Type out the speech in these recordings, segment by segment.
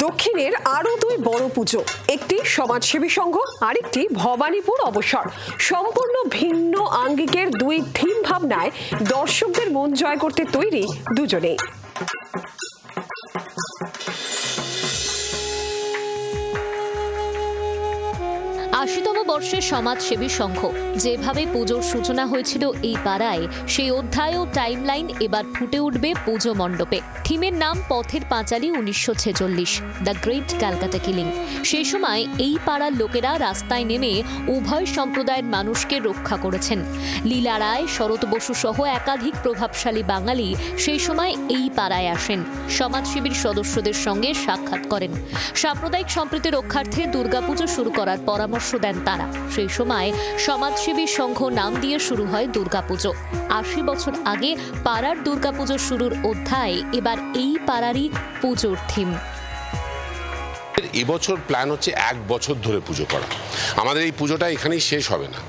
দক্ষিণের আরো দুই বড় পুজো, একটি সমাজসেবী সংঘ, আরেকটি ভবানীপুর অবসর। সম্পূর্ণ ভিন্ন আঙ্গিকের দুই থিম ভাবনায় দর্শকদের মন জয় করতে তৈরি দুজনেই। ৮০তম বর্ষের সমাজসেবী সংঘ যেভাবে পুজোর সূচনা হয়েছিল এই পাড়ায়, সেই অধ্যায় ও টাইমলাইন এবার ফুটে উঠবে পুজো মণ্ডপে। থিমের নাম Pather Panchali ১৯৪৬, the great Calcutta killing. সেই সময় এই পাড়ার লোকেরা রাস্তায় নেমে উভয় সম্প্রদায়ের মানুষকে রক্ষা করেছেন। লীলা রায়, শরৎ বসু সহ একাধিক প্রভাবশালী বাঙালি সেই সময় এই পাড়ায় আসেন, সমাজসেবীর সদস্যদের সঙ্গে সাক্ষাৎ করেন। সাম্প্রদায়িক সম্প্রীতি রক্ষার্থে দুর্গাপুজো শুরু করার পরামর্শ দেন তারা। সেই সময় সমাজসেবী সংঘ নাম দিয়ে শুরু হয় দুর্গাপুজো। ৮০ বছর আগে পাড়ার দুর্গাপুজো শুরুর অধ্যায় এবার এই পাড়ারই পুজোর থিম। এবছর প্ল্যান হচ্ছে ১ বছর ধরে পুজো করা। আমাদের এই পুজোটা এখানেই শেষ হবে না।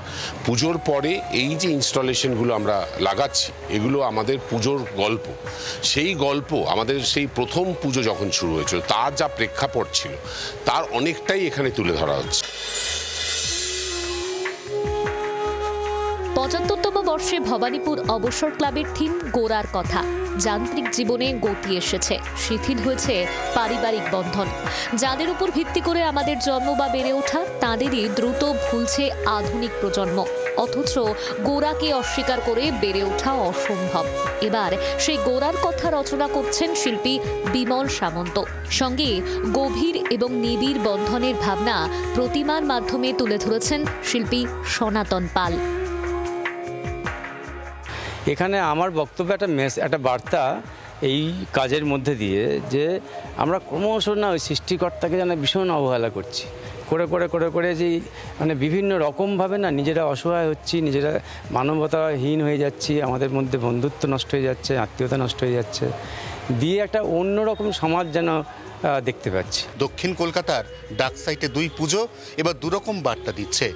পুজোর পরে এই যে ইনস্টলেশনগুলো আমরা লাগাচ্ছি, এগুলো আমাদের পুজোর গল্প। সেই গল্প আমাদের সেই প্রথম পুজো যখন শুরু হয়েছিল তার যা প্রেক্ষাপট ছিল তার অনেকটাই এখানে তুলে ধরা হচ্ছে। ৭৫তম বর্ষে ভবানীপুর অবসর ক্লাবের থিম গোড়ার কথা। যান্ত্রিক জীবনে গতি এসেছে, শিথিল হয়েছে পারিবারিক বন্ধন। যাদের উপর ভিত্তি করে আমাদের জন্ম বা বেড়ে ওঠা, তাদেরই দ্রুত ভুলছে আধুনিক প্রজন্ম। অথচ গোড়াকে অস্বীকার করে বেড়ে ওঠা অসম্ভব। এবার সেই গোড়ার কথা রচনা করছেন শিল্পী বিমল সামন্ত। সঙ্গে গভীর এবং নিবিড় বন্ধনের ভাবনা প্রতিমার মাধ্যমে তুলে ধরেছেন শিল্পী সনাতন পাল। এখানে আমার বক্তব্য একটা বার্তা এই কাজের মধ্যে দিয়ে, যে আমরা ক্রমশ না ওই সৃষ্টিকর্তাকে যেন ভীষণ অবহেলা করছি, করে যে মানে বিভিন্ন রকমভাবে না নিজেরা অসহায় হচ্ছি, নিজেরা মানবতাহীন হয়ে যাচ্ছি, আমাদের মধ্যে বন্ধুত্ব নষ্ট হয়ে যাচ্ছে, আত্মীয়তা নষ্ট হয়ে যাচ্ছে, দিয়ে একটা অন্যরকম সমাজ যেন দেখতে পাচ্ছি। দক্ষিণ কলকাতার ডাক সাইটে দুই পুজো এবার দুরকম বার্তা দিচ্ছে।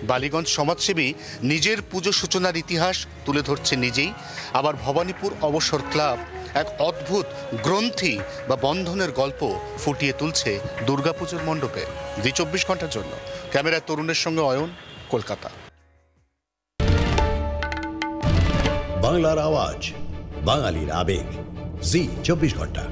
বালিগঞ্জ সমাজসেবী নিজের পুজো সূচনার ইতিহাস তুলে ধরছে নিজেই, আবার ভবানীপুর অবসর ক্লাব এক অদ্ভুত গ্রন্থি বা বন্ধনের গল্প ফুটিয়ে তুলছে দুর্গাপুজোর মণ্ডপে। জি ২৪ ঘন্টার জন্য ক্যামেরায় তরুণের সঙ্গে অয়ন, কলকাতা। বাংলার আওয়াজ, বাঙালির আবেগ, জি ২৪ ঘন্টা।